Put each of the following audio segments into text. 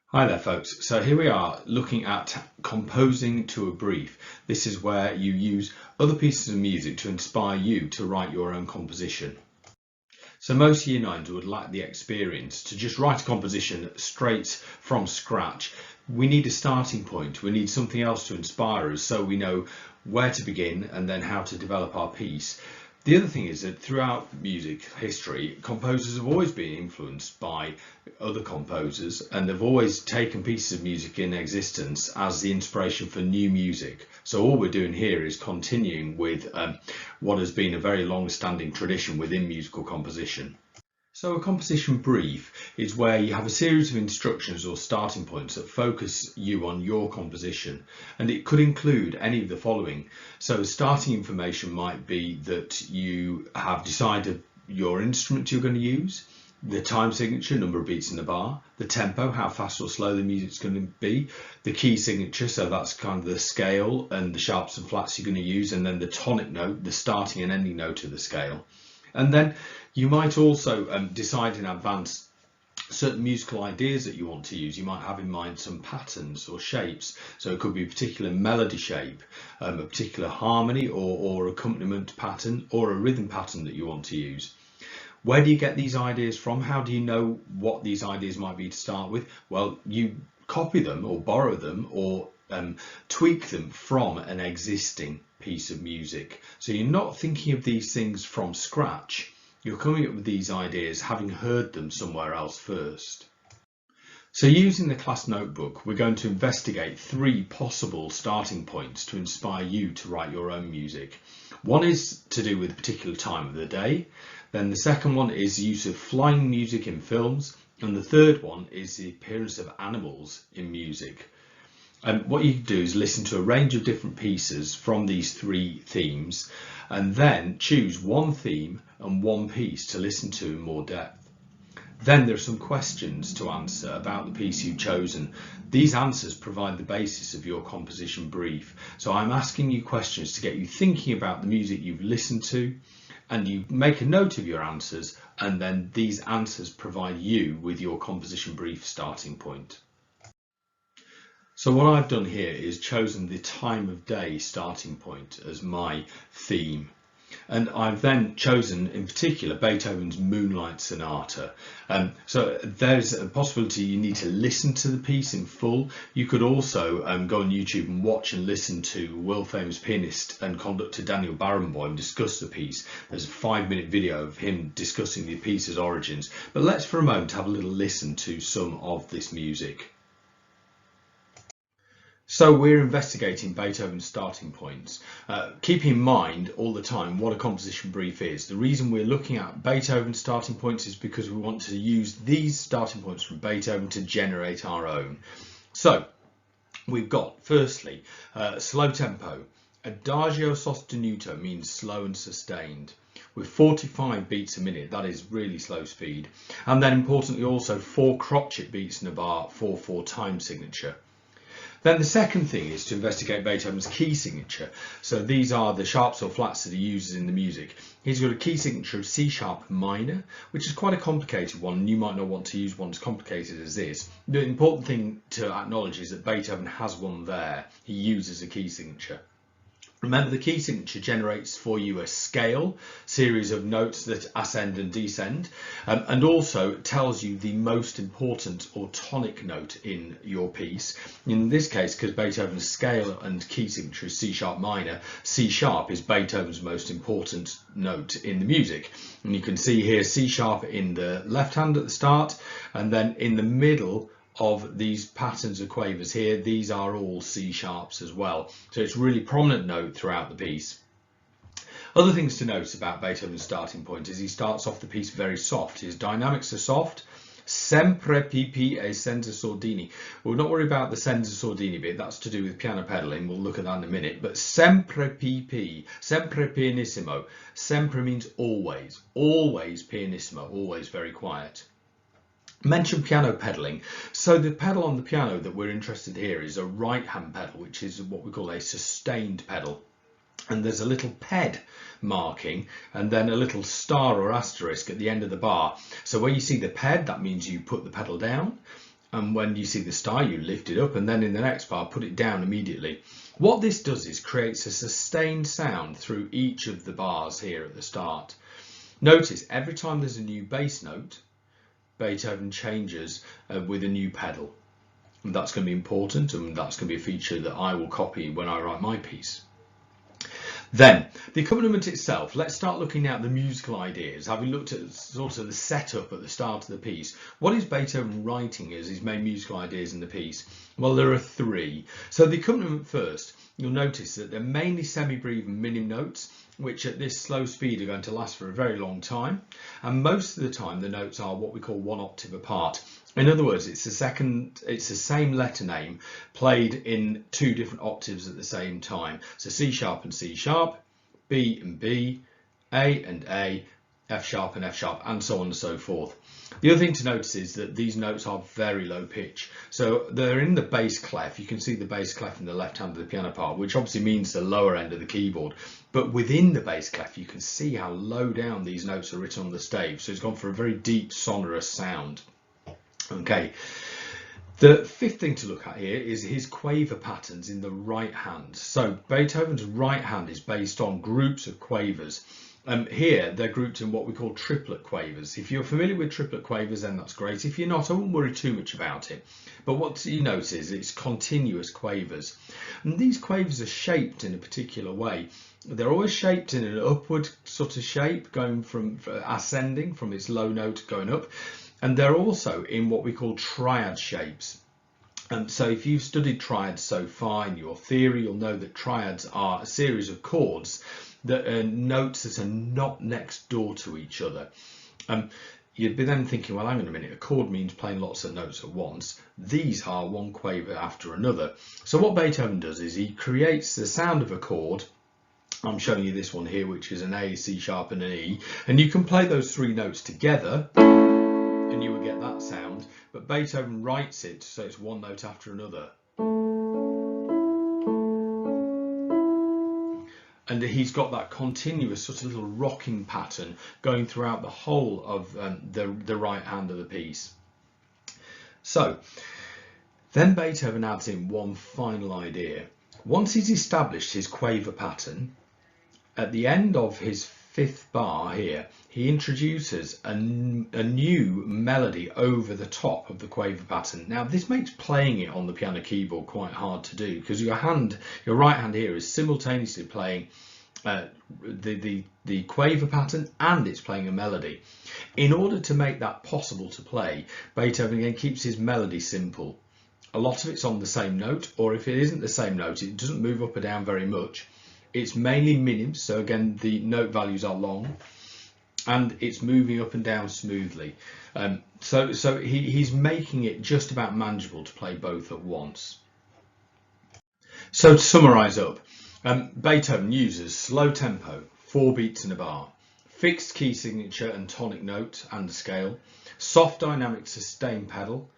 Hi there folks, so here we are looking at composing to a brief. This is where you use other pieces of music to inspire you to write your own composition. So most Year 9s would lack the experience to just write a composition straight from scratch. We need a starting point, we need something else to inspire us so we know where to begin and then how to develop our piece. The other thing is that throughout music history, composers have always been influenced by other composers, and they've always taken pieces of music in existence as the inspiration for new music. So all we're doing here is continuing with what has been a very long-standing tradition within musical composition. So a composition brief is where you have a series of instructions or starting points that focus you on your composition, and it could include any of the following. So starting information might be that you have decided your instrument you're going to use, the time signature, number of beats in the bar, the tempo, how fast or slow the music's going to be, the key signature, so that's kind of the scale and the sharps and flats you're going to use, and then the tonic note, the starting and ending note of the scale. And then you might also decide in advance certain musical ideas that you want to use. You might have in mind some patterns or shapes. So it could be a particular melody shape, a particular harmony or accompaniment pattern, or a rhythm pattern that you want to use. Where do you get these ideas from? How do you know what these ideas might be to start with? Well, you copy them or borrow them or tweak them from an existing piece of music. So you're not thinking of these things from scratch. You're coming up with these ideas having heard them somewhere else first. So using the class notebook, we're going to investigate 3 possible starting points to inspire you to write your own music. One is to do with a particular time of the day. Then the second one is the use of flying music in films. And the third one is the appearance of animals in music. And what you can do is listen to a range of different pieces from these 3 themes, and then choose one theme and one piece to listen to in more depth. Then there are some questions to answer about the piece you've chosen. These answers provide the basis of your composition brief. So I'm asking you questions to get you thinking about the music you've listened to, and you make a note of your answers, and then these answers provide you with your composition brief starting point. So what I've done here is chosen the time of day starting point as my theme. And I've then chosen in particular Beethoven's Moonlight Sonata. So there's a possibility you need to listen to the piece in full. You could also go on YouTube and watch and listen to world famous pianist and conductor Daniel Barenboim discuss the piece. There's a 5-minute video of him discussing the piece's origins. But let's for a moment have a little listen to some of this music. So we're investigating Beethoven's starting points. Keep in mind all the time what a composition brief is. The reason we're looking at Beethoven's starting points is because we want to use these starting points from Beethoven to generate our own. So we've got firstly slow tempo. Adagio sostenuto means slow and sustained, with 45 beats a minute. That is really slow speed. And then importantly also 4 crotchet beats in a bar, 4/4 time signature. Then the second thing is to investigate Beethoven's key signature. So these are the sharps or flats that he uses in the music. He's got a key signature of C sharp minor, which is quite a complicated one, and you might not want to use one as complicated as this. The important thing to acknowledge is that Beethoven has one there. He uses a key signature. Remember, the key signature generates for you a scale, series of notes that ascend and descend, and also tells you the most important or tonic note in your piece. In this case, because Beethoven's scale and key signature is C sharp minor, C sharp is Beethoven's most important note in the music. And you can see here C sharp in the left hand at the start, and then in the middle of these patterns of quavers here, these are all C sharps as well. So it's a really prominent note throughout the piece. Other things to note about Beethoven's starting point is he starts off the piece very soft. His dynamics are soft. Sempre pp e senza sordini. We'll not worry about the senza sordini bit, that's to do with piano pedaling, we'll look at that in a minute. But sempre pp, sempre pianissimo. Sempre means always, always pianissimo, always very quiet. Mention piano pedaling. So the pedal on the piano that we're interested here is a right hand pedal, which is what we call a sustained pedal. And there's a little ped marking and then a little star or asterisk at the end of the bar. So where you see the ped, that means you put the pedal down. And when you see the star, you lift it up, and then in the next bar, put it down immediately. What this does is creates a sustained sound through each of the bars here at the start. Notice every time there's a new bass note, Beethoven changes with a new pedal. And that's going to be important, and that's going to be a feature that I will copy when I write my piece. Then, the accompaniment itself, let's start looking at the musical ideas. Having looked at sort of the setup at the start of the piece, what is Beethoven writing as his main musical ideas in the piece? Well, there are three. So the accompaniment first, you'll notice that they're mainly semi-brief and minim notes, which at this slow speed are going to last for a very long time. And most of the time, the notes are what we call one octave apart. In other words, it's the same letter name played in two different octaves at the same time. So C sharp and C sharp, B and B, A and A, F sharp and F sharp, and so on and so forth. The other thing to notice is that these notes are very low pitch. So they're in the bass clef. You can see the bass clef in the left hand of the piano part, which obviously means the lower end of the keyboard. But within the bass clef, you can see how low down these notes are written on the stave. So it's gone for a very deep, sonorous sound. Okay, the fifth thing to look at here is his quaver patterns in the right hand. So Beethoven's right hand is based on groups of quavers. Here they're grouped in what we call triplet quavers. If you're familiar with triplet quavers, then that's great. If you're not, I wouldn't worry too much about it. But what you notice is it's continuous quavers. And these quavers are shaped in a particular way. They're always shaped in an upward sort of shape, going from ascending from its low note going up. And they're also in what we call triad shapes. So if you've studied triads so far in your theory, you'll know that triads are a series of chords that are notes that are not next door to each other. You'd be then thinking, well, hang on a minute, a chord means playing lots of notes at once. These are one quaver after another. So what Beethoven does is he creates the sound of a chord. I'm showing you this one here, which is an A, C sharp and an E. And you can play those three notes together and you will get that sound. But Beethoven writes it so it's one note after another. And he's got that continuous sort of little rocking pattern going throughout the whole of the right hand of the piece. So then Beethoven adds in one final idea. Once he's established his quaver pattern, at the end of his fifth bar here, he introduces a new melody over the top of the quaver pattern. Now this makes playing it on the piano keyboard quite hard to do, because your right hand here is simultaneously playing the quaver pattern and it's playing a melody. In order to make that possible to play, Beethoven again keeps his melody simple. A lot of it's on the same note, or if it isn't the same note, it doesn't move up or down very much. It's mainly minims, so again the note values are long, and it's moving up and down smoothly. So he's making it just about manageable to play both at once. So to summarise up, Beethoven uses slow tempo, 4 beats in a bar, fixed key signature and tonic note and scale, soft dynamic sustain pedal,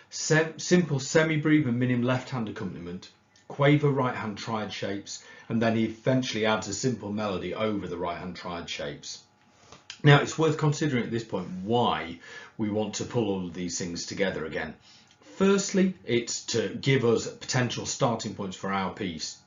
simple semi-brief and minim left hand accompaniment, quaver right hand triad shapes, and then he eventually adds a simple melody over the right hand triad shapes. Now it's worth considering at this point why we want to pull all of these things together again. Firstly, it's to give us potential starting points for our piece.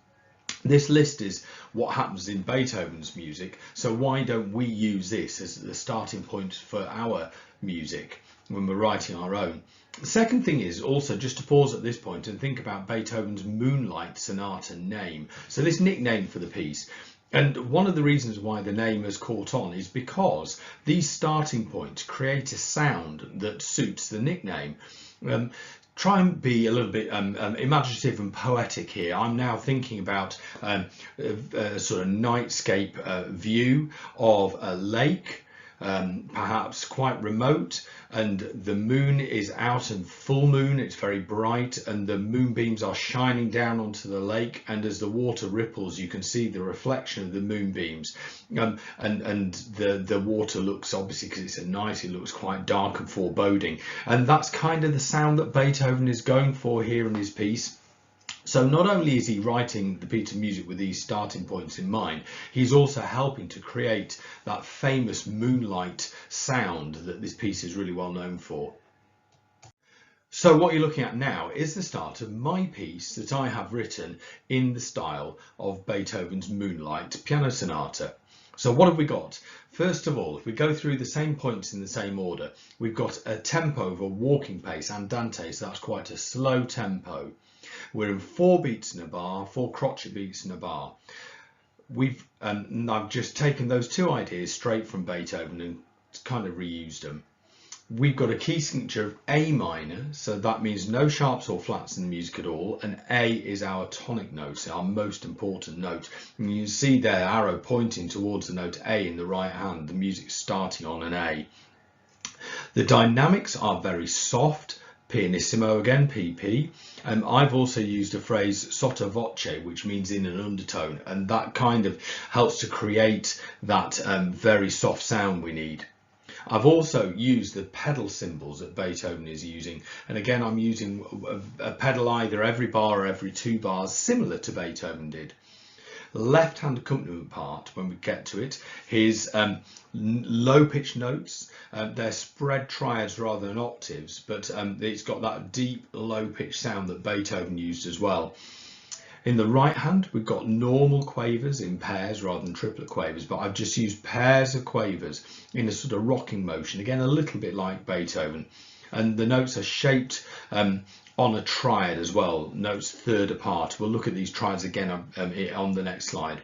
This list is what happens in Beethoven's music, so why don't we use this as the starting point for our music when we're writing our own? The second thing is also just to pause at this point and think about Beethoven's Moonlight Sonata name. So this nickname for the piece, and one of the reasons why the name has caught on is because these starting points create a sound that suits the nickname. Try and be a little bit imaginative and poetic here. I'm now thinking about a sort of nightscape view of a lake, perhaps quite remote, and the moon is out and full moon, it's very bright, and the moonbeams are shining down onto the lake, and as the water ripples you can see the reflection of the moonbeams, and the water looks, obviously because it's at night, it looks quite dark and foreboding, and that's kind of the sound that Beethoven is going for here in his piece. So not only is he writing the piece of music with these starting points in mind, he's also helping to create that famous moonlight sound that this piece is really well known for. So what you're looking at now is the start of my piece that I have written in the style of Beethoven's Moonlight piano sonata. So what have we got? First of all, if we go through the same points in the same order, we've got a tempo of a walking pace, andante, so that's quite a slow tempo. We're in 4 beats in a bar, 4 crotchet beats in a bar. I've just taken those 2 ideas straight from Beethoven and kind of reused them. We've got a key signature of A minor, so that means no sharps or flats in the music at all, and A is our tonic note, our most important note. And you can see there, arrow pointing towards the note A in the right hand, the music starting on an A. The dynamics are very soft, pianissimo again, PP. I've also used a phrase sotto voce, which means in an undertone, and that kind of helps to create that very soft sound we need. I've also used the pedal symbols that Beethoven is using, and again I'm using a pedal either every bar or every 2 bars, similar to Beethoven did. Left hand accompaniment part, when we get to it, his low pitched notes, they're spread triads rather than octaves, but it's got that deep low pitched sound that Beethoven used as well. In the right hand, we've got normal quavers in pairs rather than triplet quavers, but I've just used pairs of quavers in a sort of rocking motion, again a little bit like Beethoven. And the notes are shaped on a triad as well, notes third apart. We'll look at these triads again on the next slide.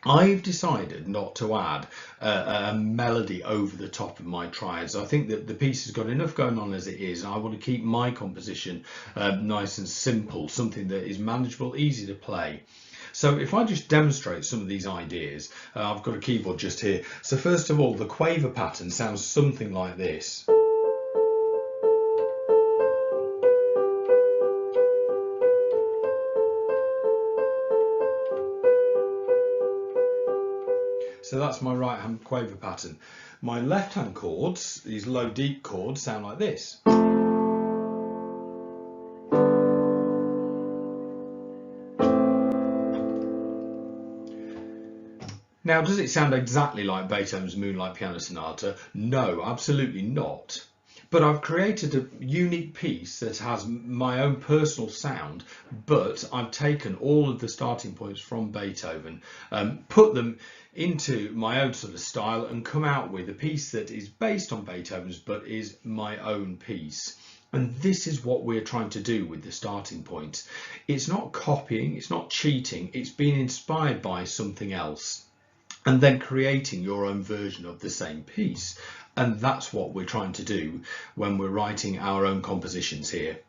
I've decided not to add a melody over the top of my triads. I think that the piece has got enough going on as it is, and I want to keep my composition nice and simple, something that is manageable, easy to play. So if I just demonstrate some of these ideas, I've got a keyboard just here. So first of all, the quaver pattern sounds something like this. So that's my right hand quaver pattern. My left hand chords, these low deep chords, sound like this. Now, does it sound exactly like Beethoven's Moonlight Piano Sonata? No, absolutely not. But I've created a unique piece that has my own personal sound, but I've taken all of the starting points from Beethoven, put them into my own sort of style and come out with a piece that is based on Beethoven's but is my own piece. And this is what we're trying to do with the starting points. It's not copying, it's not cheating, it's being inspired by something else and then creating your own version of the same piece. And that's what we're trying to do when we're writing our own compositions here.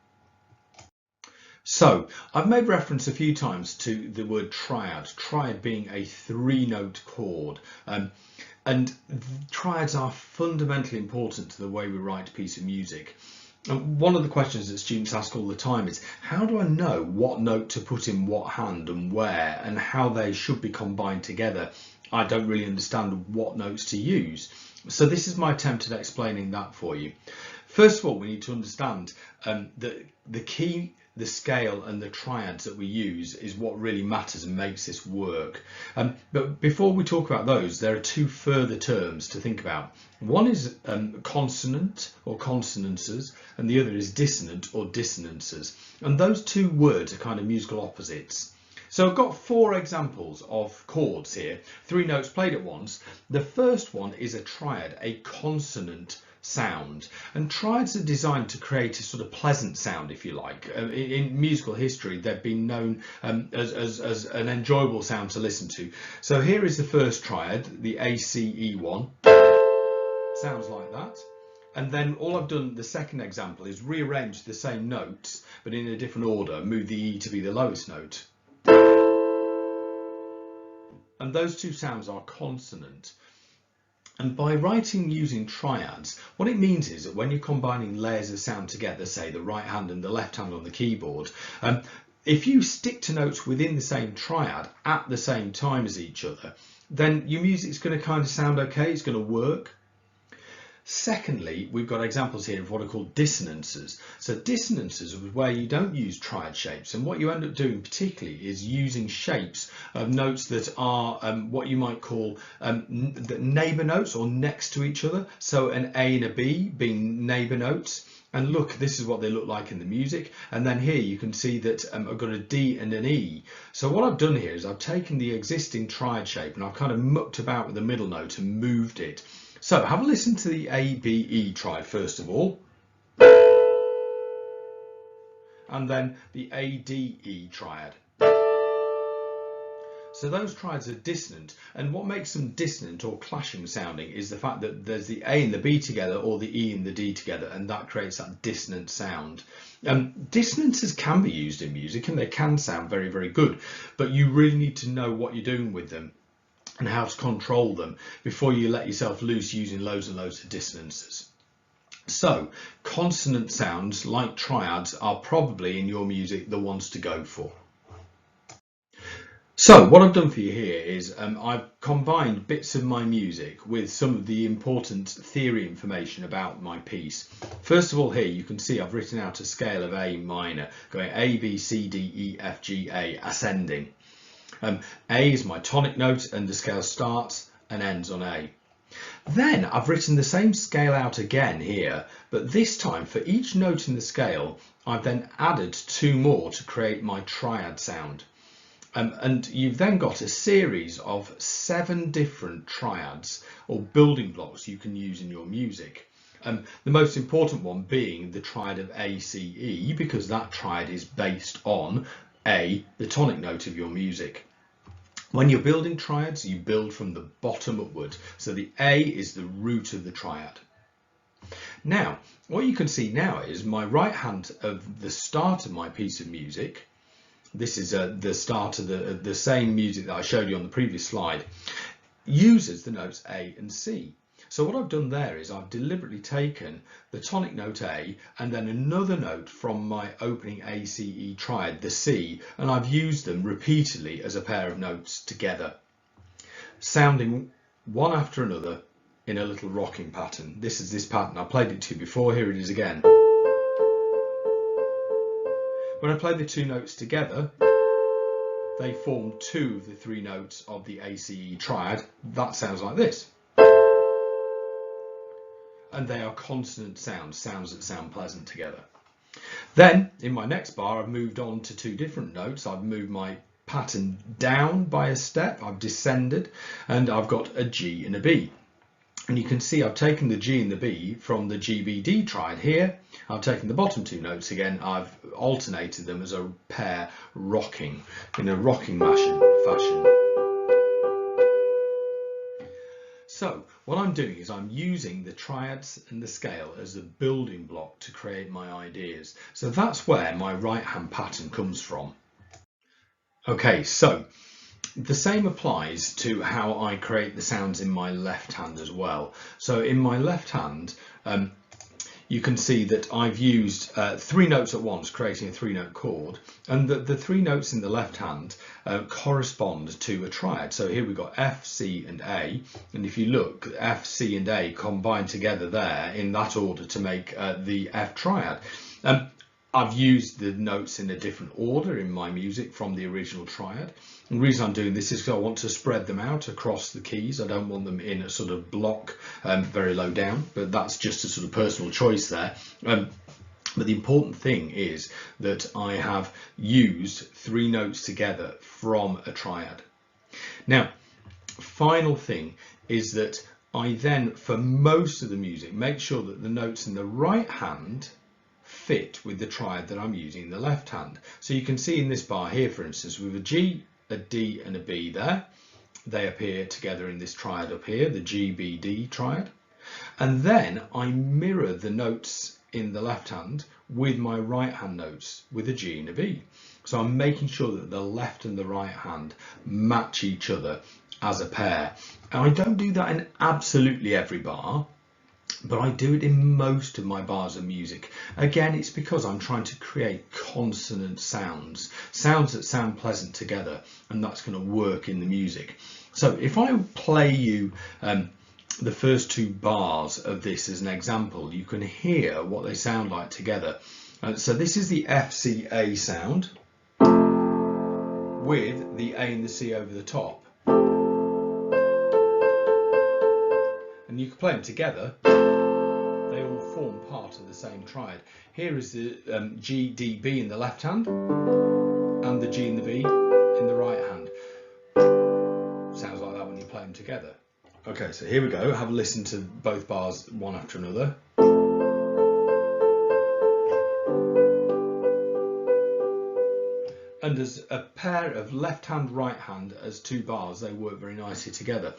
So I've made reference a few times to the word triad, triad being a 3-note chord. And triads are fundamentally important to the way we write a piece of music. And one of the questions that students ask all the time is, how do I know what note to put in what hand and where, and how they should be combined together? I don't really understand what notes to use. So this is my attempt at explaining that for you. First of all, we need to understand that the key, the scale and the triads that we use is what really matters and makes this work. But before we talk about those, there are 2 further terms to think about. One is consonant or consonances, and the other is dissonant or dissonances. And those 2 words are kind of musical opposites. So I've got 4 examples of chords here, 3 notes played at once. The first one is a triad, a consonant sound, and triads are designed to create a sort of pleasant sound, if you like. In musical history, they've been known as an enjoyable sound to listen to. So here is the first triad, the ACE one. Sounds like that. And then all I've done, the second example, is rearrange the same notes but in a different order, move the E to be the lowest note. And those 2 sounds are consonant. And by writing using triads, what it means is that when you're combining layers of sound together, say the right hand and the left hand on the keyboard, if you stick to notes within the same triad at the same time as each other, then your music's going to kind of sound okay, it's going to work. Secondly, we've got examples here of what are called dissonances. So dissonances are where you don't use triad shapes, and what you end up doing particularly is using shapes of notes that are what you might call neighbour notes or next to each other. So an A and a B being neighbour notes, And look, this is what they look like in the music. And then here you can see that I've got a D and an E. So what I've done here is I've taken the existing triad shape and I've kind of mucked about with the middle note and moved it. So have a listen to the A, B, E triad first of all. And then the A, D, E triad. So those triads are dissonant, and what makes them dissonant or clashing sounding is the fact that there's the A and the B together or the E and the D together, and that creates that dissonant sound. Dissonances can be used in music and they can sound very, very good, but you really need to know what you're doing with them and how to control them before you let yourself loose using loads and loads of dissonances. So consonant sounds like triads are probably in your music the ones to go for. So what I've done for you here is I've combined bits of my music with some of the important theory information about my piece. First of all, here you can see I've written out a scale of A minor going A, B, C, D, E, F, G, A, ascending. A is my tonic note and the scale starts and ends on A. Then I've written the same scale out again here, but this time for each note in the scale I've then added 2 more to create my triad sound. And you've then got a series of 7 different triads or building blocks you can use in your music. The most important one being the triad of A, C, E, because that triad is based on A, the tonic note of your music. When you're building triads, you build from the bottom upward. So the A is the root of the triad. Now, what you can see now is my right hand of the start of my piece of music. This is the start of the same music that I showed you on the previous slide, uses the notes A and C. So what I've done there is I've deliberately taken the tonic note A and then another note from my opening A, C, E triad, the C, and I've used them repeatedly as a pair of notes together, sounding one after another in a little rocking pattern. This is this pattern. I played it to you before. Here it is again. When I play the 2 notes together, they form 2 of the 3 notes of the ACE triad. That sounds like this. And they are consonant sounds, sounds that sound pleasant together. Then, in my next bar, I've moved on to 2 different notes. I've moved my pattern down by a step, I've descended, and I've got a G and a B. And you can see I've taken the G and the B from the GBD triad here. I've taken the bottom 2 notes again. I've alternated them as a pair rocking in a rocking fashion. So what I'm doing is I'm using the triads and the scale as a building block to create my ideas. So that's where my right hand pattern comes from. Okay, so the same applies to how I create the sounds in my left hand as well. So in my left hand, you can see that I've used 3 notes at once, creating a 3-note chord, and the 3 notes in the left hand correspond to a triad. So here we've got F, C and A, and if you look, F, C and A combine together there in that order to make the F triad. I've used the notes in a different order in my music from the original triad. And the reason I'm doing this is because I want to spread them out across the keys. I don't want them in a sort of block very low down, but that's just a sort of personal choice there. But the important thing is that I have used 3 notes together from a triad. Now, final thing is that I then, for most of the music, make sure that the notes in the right hand fit with the triad that I'm using in the left hand. So you can see in this bar here, for instance, with a G, a D and a B there, they appear together in this triad up here, the GBD triad. And then I mirror the notes in the left hand with my right hand notes with a G and a B. So I'm making sure that the left and the right hand match each other as a pair. And I don't do that in absolutely every bar, but I do it in most of my bars of music. Again, it's because I'm trying to create consonant sounds, sounds that sound pleasant together, and that's going to work in the music. So if I play you the first 2 bars of this as an example, you can hear what they sound like together. So this is the FCA sound with the A and the C over the top. And you can play them together. They all form part of the same triad. Here is the G, D, B in the left hand and the G and the B in the right hand. Sounds like that when you play them together. Okay, so here we go. Have a listen to both bars one after another. And as a pair of left hand, right hand as two bars, they work very nicely together.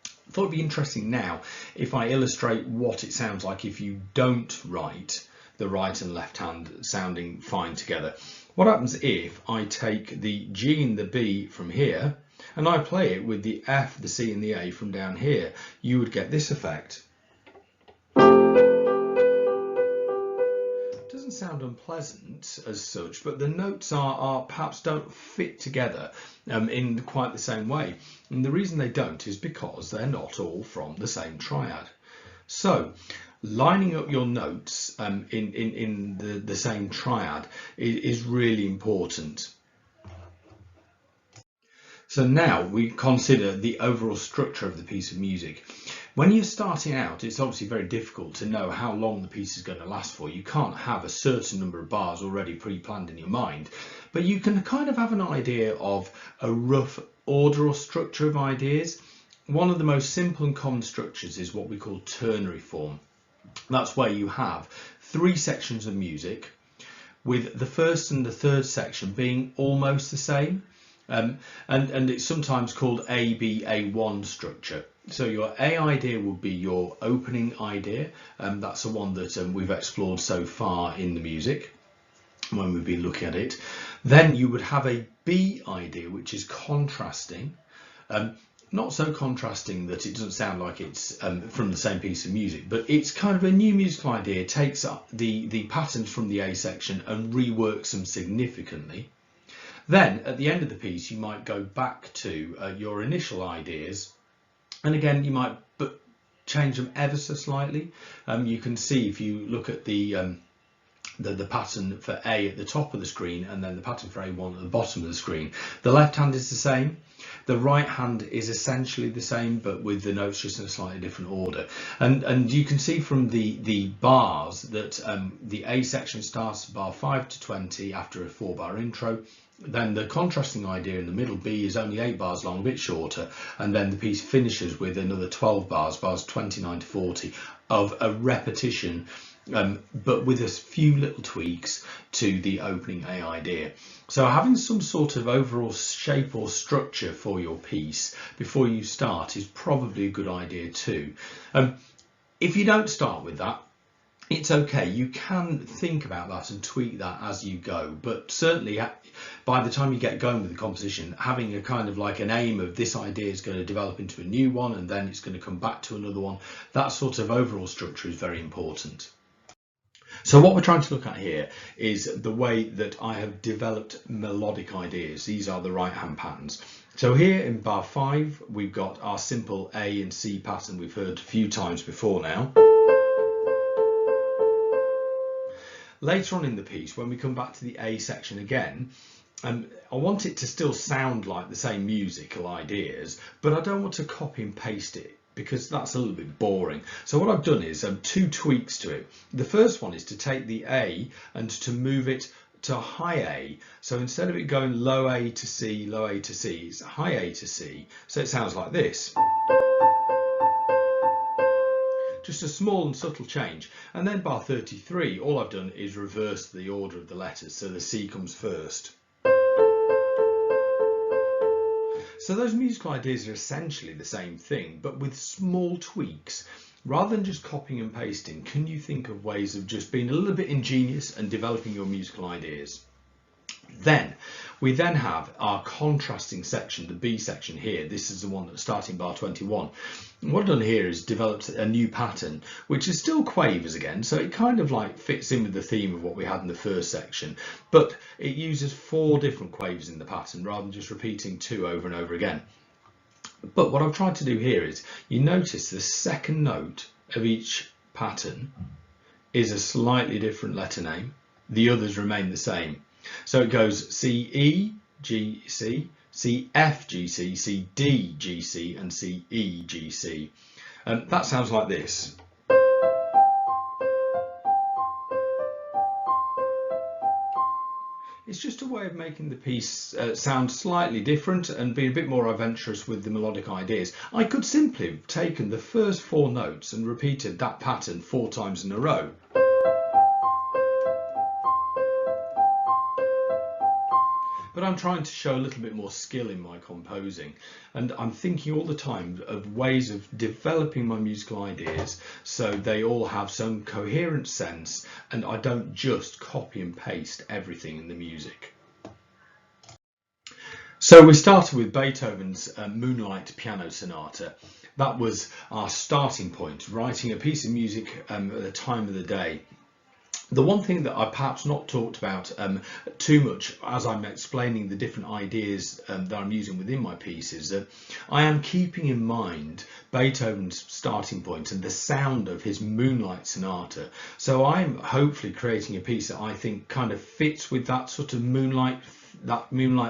I thought it'd be interesting now if I illustrate what it sounds like if you don't write the right and left hand sounding fine together. What happens if I take the G and the B from here and I play it with the F, the C and the A from down here? You would get this effect. It doesn't sound unpleasant as such, but the notes are perhaps don't fit together in quite the same way. And the reason they don't is because they're not all from the same triad. So lining up your notes in the same triad is really important. So now we consider the overall structure of the piece of music. When you're starting out, it's obviously very difficult to know how long the piece is going to last for. You can't have a certain number of bars already pre-planned in your mind, but you can kind of have an idea of a rough order or structure of ideas. One of the most simple and common structures is what we call ternary form. That's where you have three sections of music, with the first and the third section being almost the same. And it's sometimes called ABA1 structure. So your A idea would be your opening idea. That's the one that we've explored so far in the music when we've been looking at it. Then you would have a B idea, which is contrasting. Not so contrasting that it doesn't sound like it's from the same piece of music, but it's kind of a new musical idea, takes up the patterns from the A section and reworks them significantly. Then at the end of the piece, you might go back to your initial ideas, and again you might change them ever so slightly. You can see if you look at the pattern for A at the top of the screen and then the pattern for A1 at the bottom of the screen. The left hand is the same. The right hand is essentially the same, but with the notes just in a slightly different order. And you can see from the bars that the A section starts bar 5 to 20 after a 4-bar intro. Then the contrasting idea in the middle, B, is only 8 bars long, a bit shorter, and then the piece finishes with another 12 bars 29 to 40 of a repetition, but with a few little tweaks to the opening A idea. So having some sort of overall shape or structure for your piece before you start is probably a good idea too. If you don't start with that, it's okay. You can think about that and tweak that as you go, but certainly by the time you get going with the composition, having a kind of like an aim of this idea is going to develop into a new one and then it's going to come back to another one, that sort of overall structure is very important. So what we're trying to look at here is the way that I have developed melodic ideas. These are the right hand patterns. So here in bar 5, we've got our simple A and C pattern we've heard a few times before now. Later on in the piece, when we come back to the A section again, I want it to still sound like the same musical ideas, but I don't want to copy and paste it because that's a little bit boring. So what I've done is 2 tweaks to it. The first one is to take the A and to move it to high A. So instead of it going low A to C, low A to C, it's high A to C. So it sounds like this. Just a small and subtle change. And then bar 33, all I've done is reverse the order of the letters, so the C comes first. So those musical ideas are essentially the same thing, but with small tweaks. Rather than just copying and pasting, can you think of ways of just being a little bit ingenious and developing your musical ideas? Then we then have our contrasting section, the B section here. This is the one that's starting bar 21. And what I've done here is developed a new pattern, which is still quavers again, so it kind of like fits in with the theme of what we had in the first section, but it uses 4 different quavers in the pattern rather than just repeating 2 over and over again. But what I've tried to do here is, you notice the second note of each pattern is a slightly different letter name. The others remain the same. So it goes C, E, G, C, C, F, G, C, C, D, G, C, and C, E, G, C. That sounds like this. It's just a way of making the piece sound slightly different and be a bit more adventurous with the melodic ideas. I could simply have taken the first 4 notes and repeated that pattern 4 times in a row. But I'm trying to show a little bit more skill in my composing, and I'm thinking all the time of ways of developing my musical ideas so they all have some coherent sense and I don't just copy and paste everything in the music. So we started with Beethoven's Moonlight piano sonata. That was our starting point, writing a piece of music at the time of the day. The one thing that I've perhaps not talked about too much as I'm explaining the different ideas that I'm using within my piece is that I am keeping in mind Beethoven's starting point and the sound of his Moonlight sonata. So I'm hopefully creating a piece that I think kind of fits with that sort of moonlight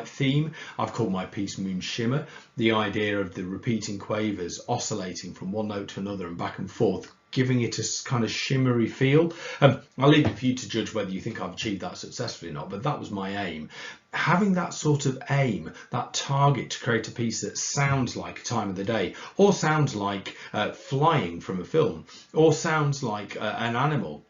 theme. I've called my piece Moon Shimmer. The idea of the repeating quavers oscillating from one note to another and back and forth, giving it a kind of shimmery feel. I'll leave it for you to judge whether you think I've achieved that successfully or not, but that was my aim. Having that sort of aim, that target to create a piece that sounds like a time of the day, or sounds like flying from a film, or sounds like an animal.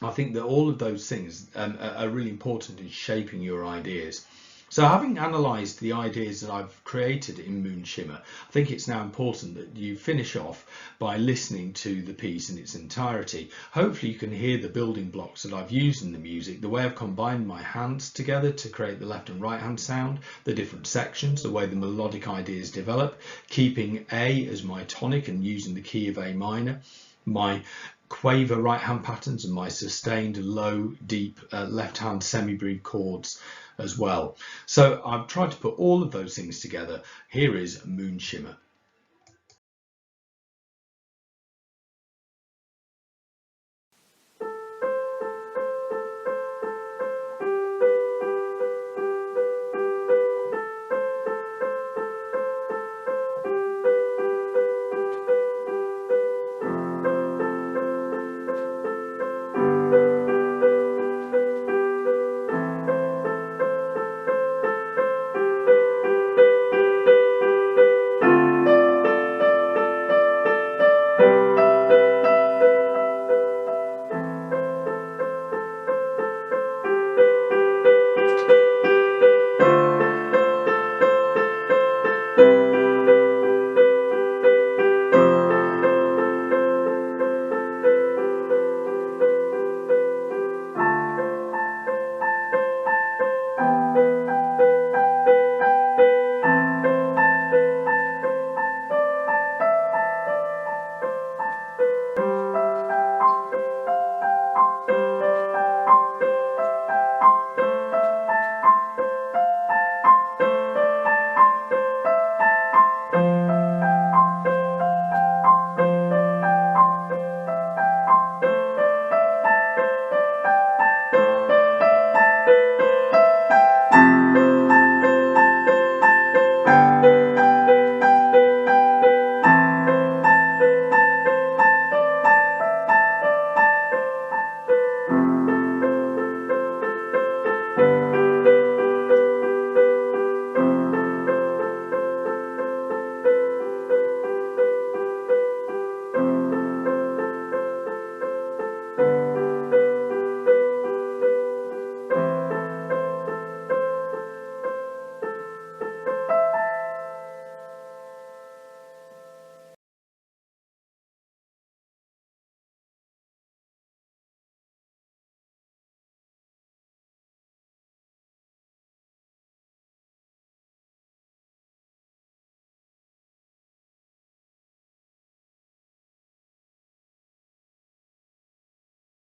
I think that all of those things are really important in shaping your ideas. So having analysed the ideas that I've created in Moon Shimmer, I think it's now important that you finish off by listening to the piece in its entirety. Hopefully you can hear the building blocks that I've used in the music, the way I've combined my hands together to create the left and right hand sound, the different sections, the way the melodic ideas develop, keeping A as my tonic and using the key of A minor, my quaver right hand patterns and my sustained low deep left hand semi-breathe chords as well. So I've tried to put all of those things together. Here is Moon Shimmer.